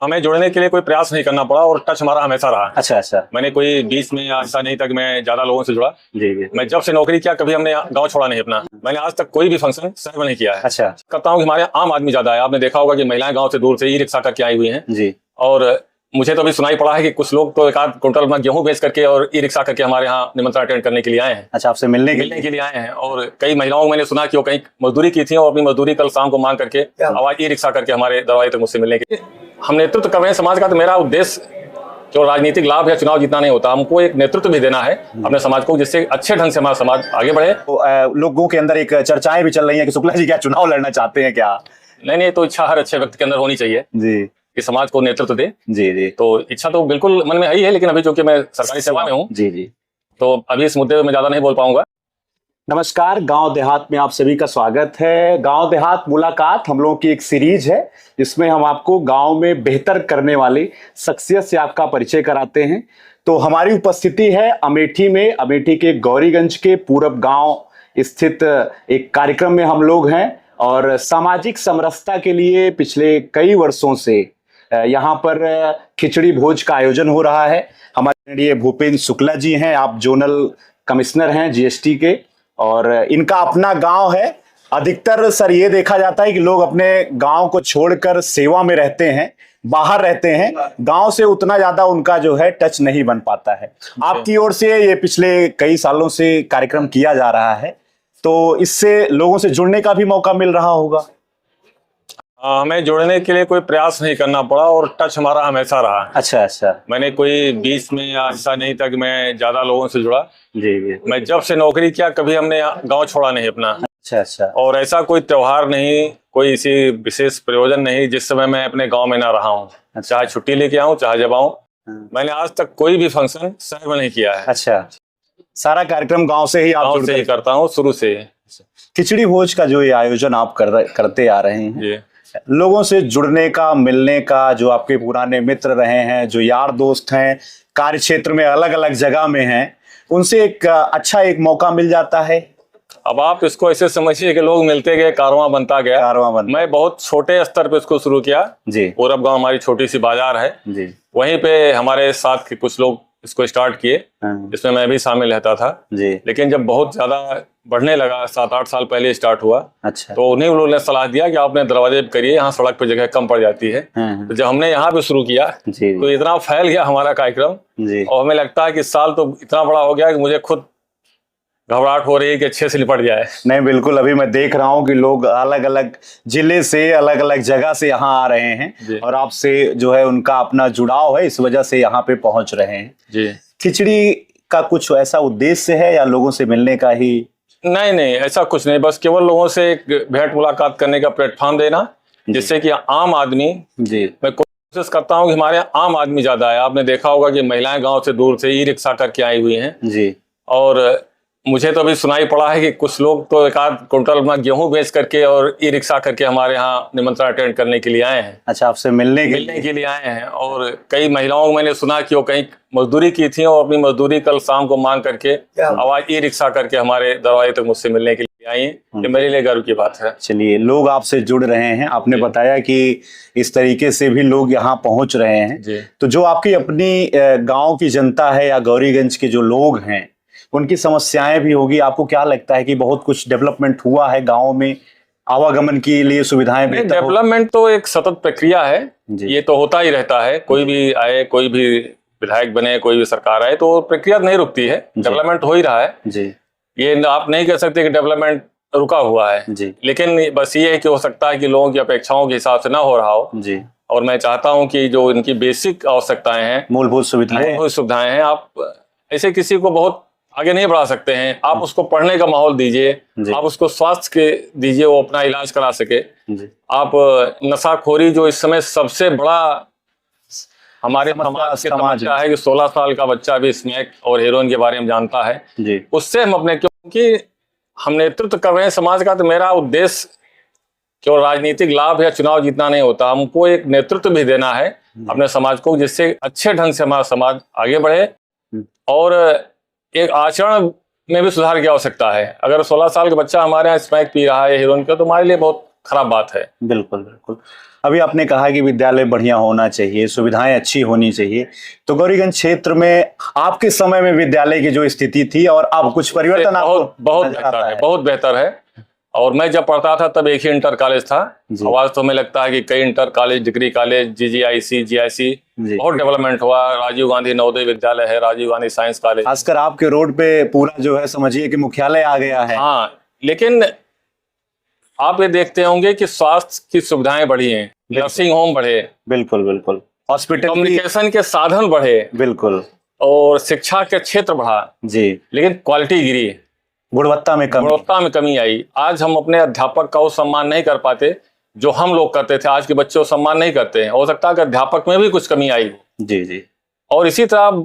हमें जुड़ने के लिए कोई प्रयास नहीं करना पड़ा और टच हमारा हमेशा रहा। अच्छा अच्छा। मैंने कोई बीच में या ऐसा नहीं तक मैं ज्यादा लोगों से जुड़ा। जी जी। मैं जब से नौकरी किया कभी हमने गांव छोड़ा नहीं अपना। मैंने आज तक कोई भी फंक्शन शहर में नहीं किया है। अच्छा। करता हूँ कि हमारे आम आदमी ज्यादा है। आपने देखा होगा कि महिलाएं गाँव से दूर से ई रिक्शा करके आई हुई है जी। और मुझे तो अभी सुनाई पड़ा है कि कुछ लोग तो एक आध क्विंटल में गेहूं बेच करके और ई रिक्शा करके हमारे यहाँ निमंत्रण अटेंड करने के लिए आए हैं। अच्छा, आपसे मिलने के लिए आए हैं। और कई महिलाओं को मैंने सुना कि वो कहीं मजदूरी की थी और अपनी मजदूरी कल शाम को मांग करके आवाज ई रिक्शा करके हमारे दरवाजे तक मुझसे मिलने के लिए। हम नेतृत्व कर रहे हैं समाज का, तो मेरा उद्देश्य जो राजनीतिक लाभ या चुनाव जीतना नहीं होता, हमको एक नेतृत्व भी देना है अपने समाज को, जिससे अच्छे ढंग से हमारा समाज आगे बढ़े। तो लोगों के अंदर एक चर्चाएं भी चल रही हैं कि शुक्ला जी क्या चुनाव लड़ना चाहते हैं क्या? नहीं, तो इच्छा हर अच्छे व्यक्ति के अंदर होनी चाहिए जी कि समाज को नेतृत्व दे। जी जी। तो इच्छा तो बिल्कुल मन में है ही है, लेकिन अभी चूंकि मैं सरकारी सेवा में हूँ जी जी, तो अभी इस मुद्दे में मैं ज्यादा नहीं बोल पाऊंगा। नमस्कार, गांव देहात में आप सभी का स्वागत है। गांव देहात मुलाकात हम लोगों की एक सीरीज है जिसमें हम आपको गांव में बेहतर करने वाली शख्सियत से आपका परिचय कराते हैं। तो हमारी उपस्थिति है अमेठी में, अमेठी के गौरीगंज के पूरब गांव स्थित एक कार्यक्रम में हम लोग हैं और सामाजिक समरसता के लिए पिछले कई वर्षों से यहाँ पर खिचड़ी भोज का आयोजन हो रहा है। हमारे लिए भूपेंद्र शुक्ला जी हैं, आप जोनल कमिश्नर हैं जीएसटी के, और इनका अपना गांव है। अधिकतर सर ये देखा जाता है कि लोग अपने गांव को छोड़कर सेवा में रहते हैं, बाहर रहते हैं, गांव से उतना ज्यादा उनका जो है टच नहीं बन पाता है। आपकी ओर से ये पिछले कई सालों से कार्यक्रम किया जा रहा है, तो इससे लोगों से जुड़ने का भी मौका मिल रहा होगा। हमें जुड़ने के लिए कोई प्रयास नहीं करना पड़ा और टच हमारा हमेशा रहा। अच्छा अच्छा। मैंने कोई बीच में या ऐसा नहीं तक मैं ज्यादा लोगों से जुड़ा। जी जी। मैं जब से नौकरी किया कभी हमने गांव छोड़ा नहीं अपना। अच्छा अच्छा। और ऐसा कोई त्योहार नहीं, कोई इसी विशेष प्रयोजन नहीं जिस समय मैं अपने गांव में ना रहा हूँ। चाहे छुट्टी लेके आऊँ चाहे जब आऊँ, मैंने आज तक कोई भी फंक्शन शहर में नहीं किया है। अच्छा, सारा कार्यक्रम गांव से ही आप से ही करता हूँ शुरू से। खिचड़ी भोज का जो ये आयोजन आप करते आ रहे हैं, लोगों से जुड़ने का, मिलने का, जो आपके पुराने मित्र रहे हैं, जो यार दोस्त हैं, कार्य क्षेत्र में अलग अलग जगह में हैं, उनसे एक अच्छा एक मौका मिल जाता है। अब आप इसको ऐसे समझिए कि लोग मिलते गए, कारवां बनता गया। मैं बहुत छोटे स्तर पे इसको शुरू किया जी। पूरब गांव हमारी छोटी सी बाजार है जी, वहीं पे हमारे साथ के कुछ लोग इसको स्टार्ट किए, इसमें मैं भी शामिल रहता था जी। लेकिन जब बहुत ज्यादा बढ़ने लगा, 7-8 साल पहले स्टार्ट हुआ, अच्छा, तो उन्हीं लोगों ने सलाह दिया कि आप अपने दरवाजे पे करिए, यहाँ सड़क पे जगह कम पड़ जाती है। तो जब हमने यहाँ पे शुरू किया तो इतना फैल गया हमारा कार्यक्रम जी। और हमें लगता है कि इस साल तो इतना बड़ा हो गया कि मुझे खुद घबराहट हो रही है कि अच्छे से निपट जाए। नहीं बिल्कुल, अभी मैं देख रहा हूँ कि लोग अलग अलग जिले से, अलग अलग जगह से यहाँ आ रहे हैं और आपसे जो है उनका अपना जुड़ाव है, इस वजह से यहाँ पे पहुंच रहे हैं जी। खिचड़ी का कुछ ऐसा उद्देश्य है या लोगों से मिलने का ही? नहीं, ऐसा कुछ नहीं, बस केवल लोगों से एक भेंट मुलाकात करने का प्लेटफॉर्म देना, जिससे कि आम आदमी जी, मैं कोशिश करता हूँ कि हमारे आम आदमी ज्यादा है। आपने देखा होगा कि महिलाएं गाँव से दूर से ई रिक्शा करके आई हुई है जी। और मुझे तो अभी सुनाई पड़ा है कि कुछ लोग तो एक आध क्विंटल में गेहूं बेच करके और ई रिक्शा करके हमारे यहाँ निमंत्रण अटेंड करने के लिए आए हैं। अच्छा, आपसे मिलने के लिए आए हैं। और कई महिलाओं को मैंने सुना कि वो कहीं मजदूरी की थी और अपनी मजदूरी कल शाम को मांग करके आवाज ई रिक्शा करके हमारे दरवाजे तक मुझसे मिलने के लिए आई है। ये मेरे लिए गर्व की बात है। चलिए, लोग आपसे जुड़ रहे हैं, आपने बताया कि इस तरीके से भी लोग यहाँ पहुंच रहे हैं। तो जो आपकी अपनी गाँव की जनता है या गौरीगंज के जो लोग हैं, उनकी समस्याएं भी होगी। आपको क्या लगता है कि बहुत कुछ डेवलपमेंट हुआ है गांव में, आवागमन के लिए सुविधाएं? डेवलपमेंट तो एक सतत प्रक्रिया है, ये तो होता ही रहता है। कोई भी आए, कोई भी विधायक बने, कोई भी सरकार आए, तो प्रक्रिया नहीं रुकती है, डेवलपमेंट हो ही रहा है जी। ये आप नहीं कह सकते कि डेवलपमेंट रुका हुआ है जी। लेकिन बस ये है कि हो सकता है कि लोगों की अपेक्षाओं के हिसाब से ना हो रहा हो जी। और मैं चाहता हूँ कि जो इनकी बेसिक आवश्यकताएं हैं, मूलभूत सुविधाएं हैं, आप ऐसे किसी को बहुत आगे नहीं बढ़ा सकते हैं। आप उसको पढ़ने का माहौल दीजिए, आप उसको स्वास्थ्य के दीजिए, वो अपना इलाज करा सके। आप नशाखोरी, जो इस समय सबसे बड़ा हमारे समाज के समस्या है कि 16 साल का बच्चा भी स्मैक और हेरोइन के बारे में जानता है, उससे हम अपने, क्योंकि हम नेतृत्व कर रहे हैं समाज का, तो मेरा उद्देश्य केवल राजनीतिक लाभ या चुनाव जीतना नहीं होता, हमको एक नेतृत्व भी देना है अपने समाज को, जिससे अच्छे ढंग से हमारा समाज आगे बढ़े और एक आचरण में भी सुधार की आवश्यकता है। अगर 16 साल का बच्चा हमारे यहाँ स्मैक पी रहा है, हीरोइन का, तो हमारे लिए बहुत खराब बात है। बिल्कुल बिल्कुल। अभी आपने कहा कि विद्यालय बढ़िया होना चाहिए, सुविधाएं अच्छी होनी चाहिए, तो गौरीगंज क्षेत्र में आपके समय में विद्यालय की जो स्थिति थी और अब कुछ परिवर्तन आपको बहुत बेहतर है, बहुत बेहतर है। और मैं जब पढ़ता था तब एक ही इंटर कॉलेज था, आज तो हमें लगता है कि कई inter college, degree college, GGIC, GIC, बहुत डेवलपमेंट हुआ। राजीव गांधी नवोदय विद्यालय है, राजीव गांधी साइंस कॉलेज, खासकर आपके रोड पे पूरा जो है समझिए कि मुख्यालय आ गया है। हाँ, लेकिन आप ये देखते होंगे कि स्वास्थ्य की सुविधाएं बढ़ी हैं, नर्सिंग होम बढ़े, बिल्कुल बिल्कुल, हॉस्पिटल, कम्युनिकेशन के साधन बढ़े, बिल्कुल, और शिक्षा के क्षेत्र बढ़ा जी, लेकिन क्वालिटी गिरी, गुणवत्ता में कमी आई। आज हम अपने अध्यापक का वो सम्मान नहीं कर पाते जो हम लोग करते थे, आज के बच्चे सम्मान नहीं करते हैं। हो सकता है कि अध्यापक में भी कुछ कमी आई। जी जी। और इसी तरह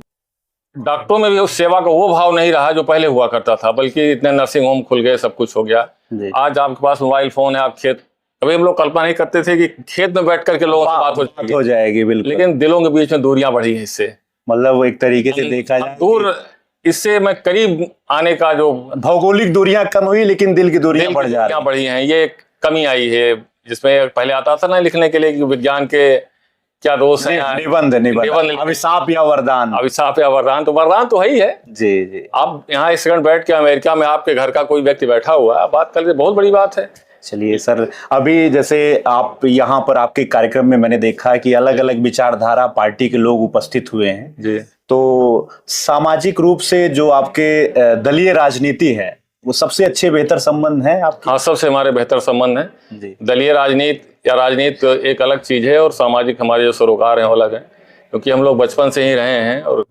डॉक्टरों में भी उस सेवा का वो भाव नहीं रहा जो पहले हुआ करता था, बल्कि इतने नर्सिंग होम खुल गए, सब कुछ हो गया। आज आपके पास मोबाइल फोन है, आप खेत, कभी हम लोग कल्पना नहीं करते थे कि खेत में बैठ करके लोगों से बात हो जाएगी। बिल्कुल, लेकिन दिलों के बीच में दूरियां बढ़ी हैं इससे, मतलब एक तरीके से देखा जाए दूर, इससे मैं करीब आने का जो भौगोलिक दूरियां कम हुई लेकिन दिल की दूरियां बढ़ी हैं, ये कमी आई है। जिसमें पहले आता था ना लिखने के लिए कि विज्ञान के क्या दोष है, निबंध, अभिशाप या वरदान, तो वरदान तो है ही है। जी जी। आप यहाँ एक सेकंड बैठ के अमेरिका में आपके घर का कोई व्यक्ति बैठा हुआ है, बात करके बहुत बड़ी बात है। चलिए सर, अभी जैसे आप यहाँ पर आपके कार्यक्रम में मैंने देखा कि अलग अलग विचारधारा पार्टी के लोग उपस्थित हुए हैं जी, तो सामाजिक रूप से जो आपके दलीय राजनीति है वो सबसे अच्छे बेहतर संबंध है आपके? हाँ, सबसे हमारे बेहतर संबंध है। दलीय राजनीति या राजनीति एक अलग चीज है और सामाजिक हमारे जो सरोकार हैं वो अलग है, क्योंकि हम लोग बचपन से ही रहे हैं और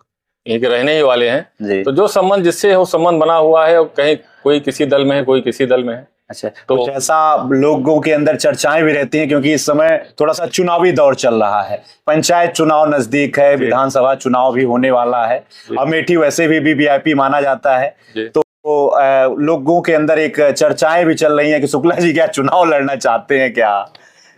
यहीं के रहने ही वाले हैं। तो जो संबंध जिससे वो संबंध बना हुआ है, कहीं कोई किसी दल में है, कोई किसी दल में है। अच्छा, तो ऐसा लोगों के अंदर चर्चाएं भी रहती हैं क्योंकि इस समय थोड़ा सा चुनावी दौर चल रहा है, पंचायत चुनाव नजदीक है, विधानसभा चुनाव भी होने वाला है, अमेठी वैसे भी वीवीआईपी माना जाता है, तो लोगों के अंदर एक चर्चाएं भी चल रही हैं कि शुक्ला जी क्या चुनाव लड़ना चाहते हैं क्या?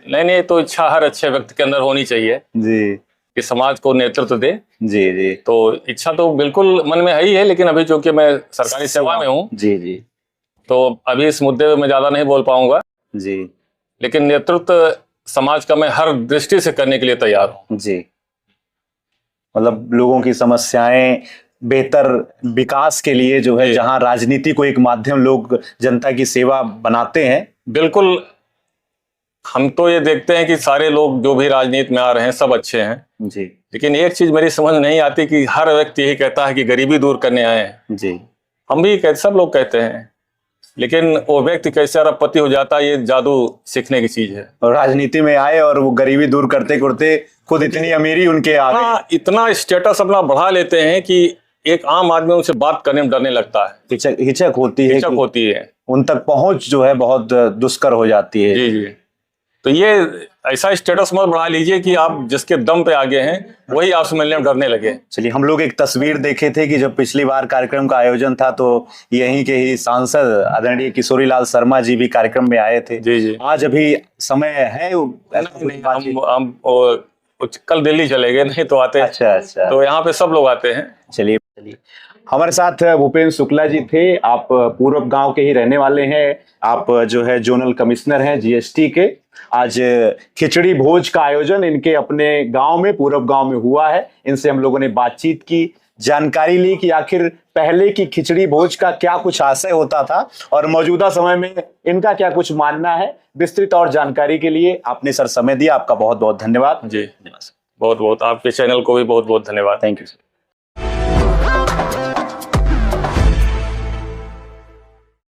नहीं, तो इच्छा हर अच्छे व्यक्ति के अंदर होनी चाहिए जी, कि समाज को नेतृत्व दे। जी जी। तो इच्छा तो बिल्कुल मन में है ही है, लेकिन अभी चूंकि मैं सरकारी सेवा में हूँ, जी जी, तो अभी इस मुद्दे पे मैं ज्यादा नहीं बोल पाऊंगा जी, लेकिन नेतृत्व समाज का मैं हर दृष्टि से करने के लिए तैयार हूँ। जी, मतलब लोगों की समस्याएं बेहतर विकास के लिए जो है, जहां राजनीति को एक माध्यम लोग जनता की सेवा बनाते हैं। बिल्कुल, हम तो ये देखते हैं कि सारे लोग जो भी राजनीति में आ रहे हैं सब अच्छे हैं जी, लेकिन एक चीज मेरी समझ नहीं आती कि हर व्यक्ति यही कहता है कि गरीबी दूर करने आए हैं। जी, हम भी कहते, सब लोग कहते हैं, लेकिन वो व्यक्ति कैसे अरबपति हो जाता है, ये जादू सीखने की चीज है। और राजनीति में आए और वो गरीबी दूर करते करते खुद इतनी अमीरी उनके आ गई, इतना स्टेटस अपना बढ़ा लेते हैं कि एक आम आदमी उनसे बात करने में डरने लगता है, हिचक होती है, उन तक पहुंच जो है बहुत दुष्कर हो जाती है। जी जी। तो ये ऐसा स्टेटस मत बढ़ा लीजिए कि आप जिसके दम पे आगे हैं वही आपसे मिलने में डरने लगे। चलिए, हम लोग एक तस्वीर देखे थे कि जब पिछली बार कार्यक्रम का आयोजन था तो यहीं के ही सांसद आदरणीय किशोरीलाल शर्मा जी भी कार्यक्रम में आए थे। जी जी। आज अभी समय है? हम कल दिल्ली चले गए, नहीं तो आते। अच्छा, तो यहाँ पे सब लोग आते हैं। चलिए, हमारे साथ भूपेंद्र शुक्ला जी थे, आप पूर्व गांव के ही रहने वाले हैं, आप जो है जोनल कमिश्नर हैं जीएसटी के। आज खिचड़ी भोज का आयोजन इनके अपने गांव में, पूर्व गांव में हुआ है। इनसे हम लोगों ने बातचीत की, जानकारी ली कि आखिर पहले की खिचड़ी भोज का क्या कुछ आशय होता था और मौजूदा समय में इनका क्या कुछ मानना है। विस्तृत और जानकारी के लिए आपने सर समय दिया, आपका बहुत बहुत धन्यवाद। जी, बहुत बहुत आपके चैनल को भी बहुत बहुत धन्यवाद। Thank you sir.